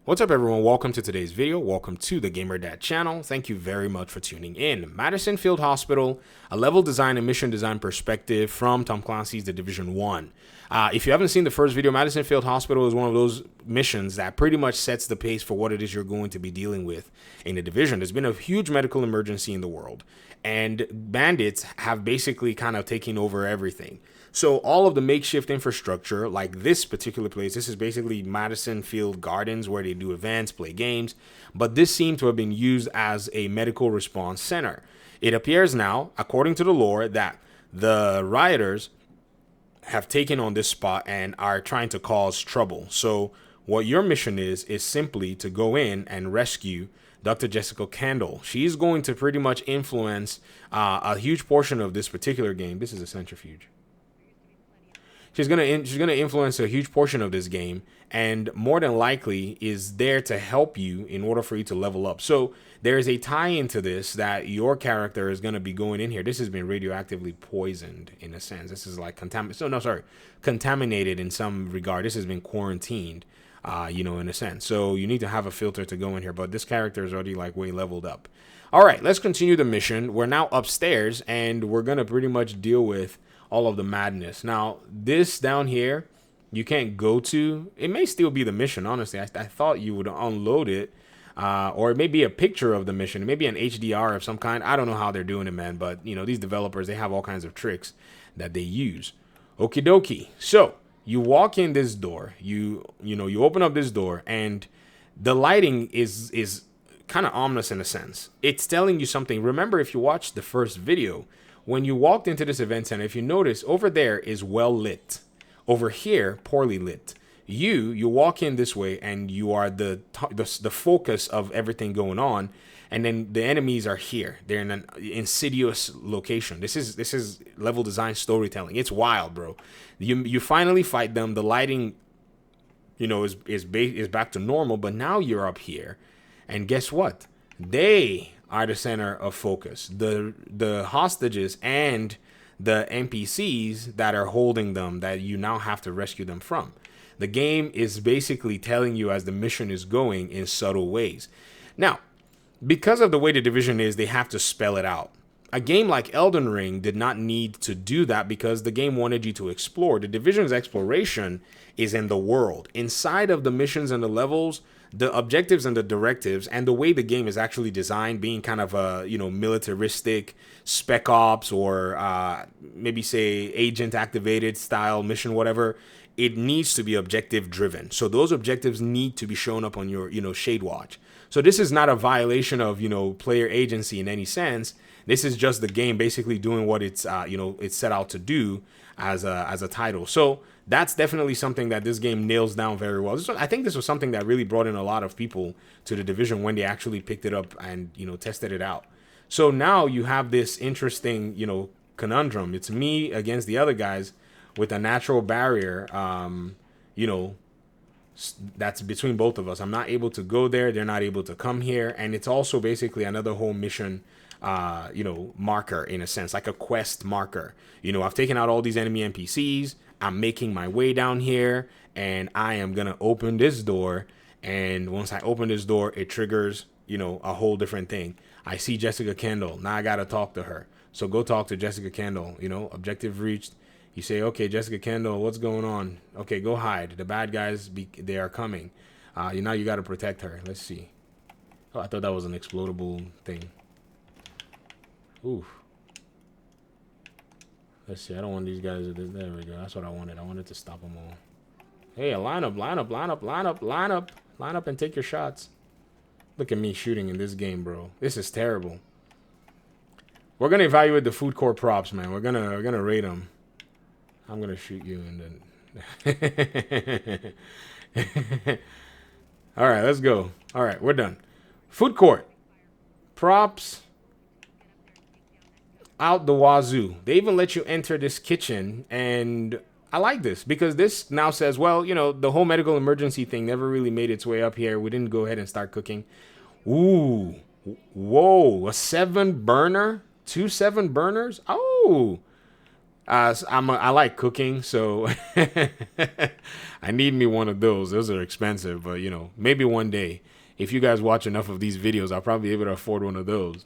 What's up, everyone? Welcome to today's video. Welcome to the Gamer Dad channel. Thank you very much for tuning in. Madison Field Hospital, a level design and mission design perspective from Tom Clancy's The Division 1. If you haven't seen the first video, Madison Field Hospital is one of those missions that pretty much sets the pace for what it is you're going to be dealing with in the Division. There's been a huge medical emergency in the world, and bandits have basically kind of taken over everything. So all of the makeshift infrastructure, like this particular place, this is basically Madison Field Gardens where they do events, play games, but this seemed to have been used as a medical response center. It appears now, according to the lore, that the rioters have taken on this spot and are trying to cause trouble. So what your mission is simply to go in and rescue Dr. Jessica Kendall. She's going to pretty much influence a huge portion of this particular game. This is a centrifuge. She's gonna influence a huge portion of this game, and more than likely is there to help you in order for you to level up. So there is a tie into this that your character is gonna be going in here. This has been radioactively poisoned in a sense. This is like contaminated in some regard. This has been quarantined, in a sense. So you need to have a filter to go in here. But this character is already like way leveled up. All right, let's continue the mission. We're now upstairs, and we're gonna pretty much deal with all of the madness. Now, this down here, you can't go to. It may still be the mission, honestly. I thought you would unload it, or it may be a picture of the mission. It may be an HDR of some kind. I don't know how they're doing it, man, but, these developers, they have all kinds of tricks that they use. Okie dokie. So, you walk in this door. You open up this door, and the lighting is kind of ominous in a sense. It's telling you something. Remember, if you watched the first video, when you walked into this event center, if you notice, over there is well lit. Over here, poorly lit. You walk in this way, and you are the focus of everything going on. And then the enemies are here. They're in an insidious location. This is level design storytelling. It's wild, bro. You finally fight them. The lighting, is back to normal. But now you're up here, and guess what? They are the center of focus. The hostages and the NPCs that are holding them, that you now have to rescue them from. The game is basically telling you as the mission is going in subtle ways. Now, because of the way the Division is, they have to spell it out. A game like Elden Ring did not need to do that because the game wanted you to explore. The Division's exploration is in the world. Inside of the missions and the levels, the objectives and the directives, and the way the game is actually designed, being kind of a militaristic spec ops, or maybe say agent activated style mission, whatever, it needs to be objective driven. So those objectives need to be shown up on your shade watch. So this is not a violation of player agency in any sense. This is just the game basically doing what it's set out to do as a title. So that's definitely something that this game nails down very well. I think this was something that really brought in a lot of people to the Division when they actually picked it up and tested it out. So now you have this interesting conundrum. It's me against the other guys with a natural barrier. That's between both of us. I'm not able to go there. They're not able to come here, and it's also basically another whole mission marker in a sense, like a quest marker. I've taken out all these enemy NPCs. I'm making my way down here, and I am gonna open this door. And once I open this door, it triggers a whole different thing. I see Jessica Kendall. Now I gotta talk to her. So go talk to Jessica Kendall. Objective reached. You say, okay, Jessica Kendall, what's going on? Okay, go hide. The bad guys, they are coming. Now you got to protect her. Let's see. Oh, I thought that was an explodable thing. Ooh. Let's see. I don't want these guys. There we go. That's what I wanted. I wanted to stop them all. Hey, line up, line up, line up, line up, line up. Line up and take your shots. Look at me shooting in this game, bro. This is terrible. We're going to evaluate the food court props, man. We're gonna rate them. I'm gonna shoot you and then. All right, let's go. All right, we're done. Food court props out the wazoo. They even let you enter this kitchen, and I like this because this now says, well, the whole medical emergency thing never really made its way up here. We didn't go ahead and start cooking. Ooh, whoa, a 7 burner, 2 7 burners. Oh. I like cooking, so I need me one of those. Those are expensive, but you know, maybe one day, if you guys watch enough of these videos, I'll probably be able to afford one of those.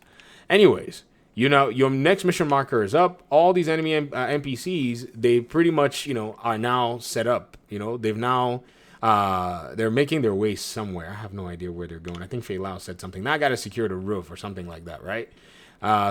Anyways, you know, your next mission marker is up. All these enemy NPCs, they pretty much, you know, are now set up. You know, they've now they're making their way somewhere. I have no idea where they're going. I think Fei Lao said something. Now I got to secure the roof or something like that, right?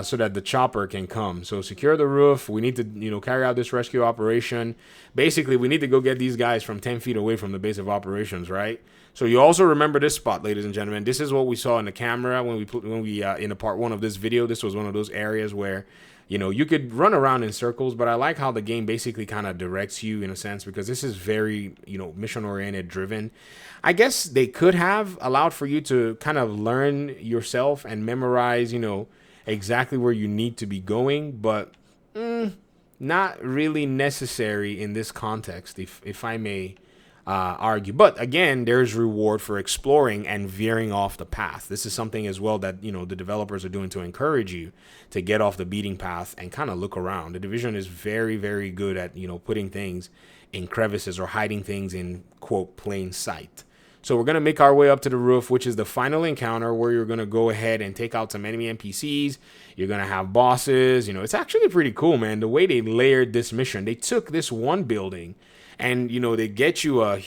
So that the chopper can come. So secure the roof. We need to, you know, carry out this rescue operation. Basically, we need to go get these guys from 10 feet away from the base of operations, right? So you also remember this spot, ladies and gentlemen. This is what we saw in the camera when we in the part 1 of this video. This was one of those areas where, you know, you could run around in circles, but I like how the game basically kind of directs you in a sense, because this is very, you know, mission oriented driven. I guess they could have allowed for you to kind of learn yourself and memorize, you know, exactly where you need to be going, but not really necessary in this context, if I may argue. But again, there's reward for exploring and veering off the path. This is something as well that, you know, the developers are doing to encourage you to get off the beating path and kind of look around. The Division is very, very good at, you know, putting things in crevices or hiding things in, quote, plain sight. So we're going to make our way up to the roof, which is the final encounter where you're going to go ahead and take out some enemy NPCs. You're going to have bosses. You know, it's actually pretty cool, man. The way they layered this mission, they took this one building and, you know, they get you a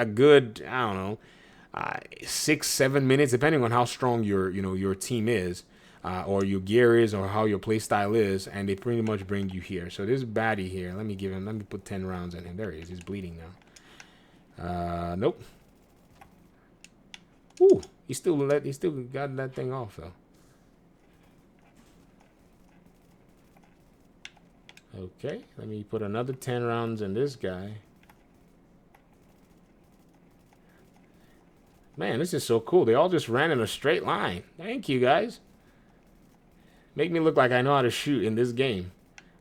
good, I don't know, 6-7 minutes, depending on how strong your team is, or your gear is, or how your play style is. And they pretty much bring you here. So this baddie here, let me put 10 rounds in him. There he is. He's bleeding now. Nope. Ooh, he still got that thing off though. Okay, let me put another 10 rounds in this guy. Man, this is so cool. They all just ran in a straight line. Thank you, guys. Make me look like I know how to shoot in this game.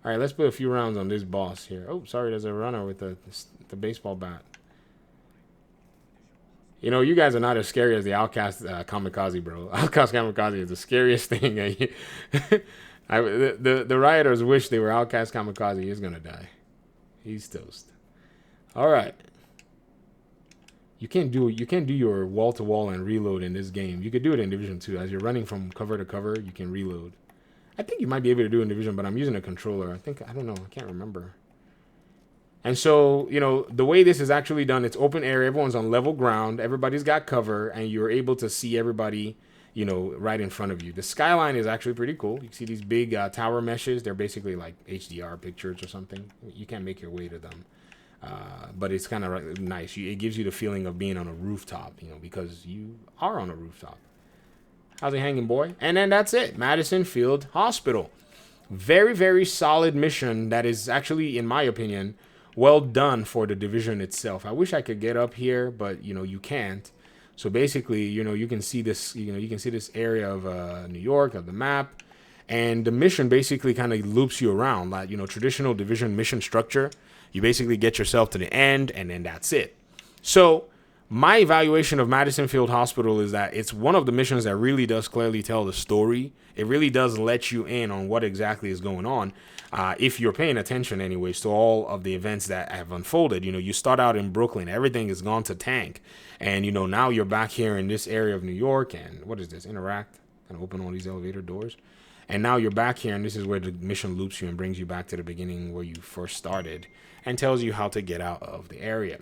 All right, let's put a few rounds on this boss here. Oh, sorry, there's a runner with the baseball bat. You know, you guys are not as scary as the Outcast Kamikaze, bro. Outcast Kamikaze is the scariest thing. The rioters wish they were Outcast Kamikaze. He's gonna die. He's toast. All right. You can't do your wall to wall and reload in this game. You could do it in Division 2. As you're running from cover to cover, you can reload. I think you might be able to do it in Division, but I'm using a controller. I don't know. I can't remember. And so, you know, the way this is actually done, it's open area. Everyone's on level ground. Everybody's got cover, and you're able to see everybody, you know, right in front of you. The skyline is actually pretty cool. You see these big tower meshes. They're basically like HDR pictures or something. You can't make your way to them. But it's kind of nice. It gives you the feeling of being on a rooftop, you know, because you are on a rooftop. How's it hanging, boy? And then that's it. Madison Field Hospital. Very, very solid mission that is actually, in my opinion, well done for the Division itself. I wish I could get up here, but, you know, you can't. So basically, you know, you can see this, you know, you can see this area of New York, of the map. And the mission basically kind of loops you around, like, you know, traditional Division mission structure. You basically get yourself to the end, and then that's it. So my evaluation of Madison Field Hospital is that it's one of the missions that really does clearly tell the story. It really does let you in on what exactly is going on. If you're paying attention anyways to all of the events that have unfolded. You know, you start out in Brooklyn, everything has gone to tank. And, you know, now you're back here in this area of New York, and what is this? Interact, and open all these elevator doors. And now you're back here, and this is where the mission loops you and brings you back to the beginning where you first started and tells you how to get out of the area.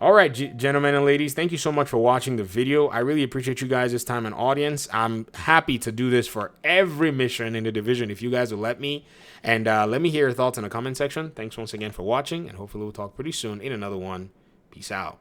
All right, gentlemen and ladies, thank you so much for watching the video. I really appreciate you guys' time and audience. I'm happy to do this for every mission in the Division if you guys will let me. And let me hear your thoughts in the comment section. Thanks once again for watching, and hopefully we'll talk pretty soon in another one. Peace out.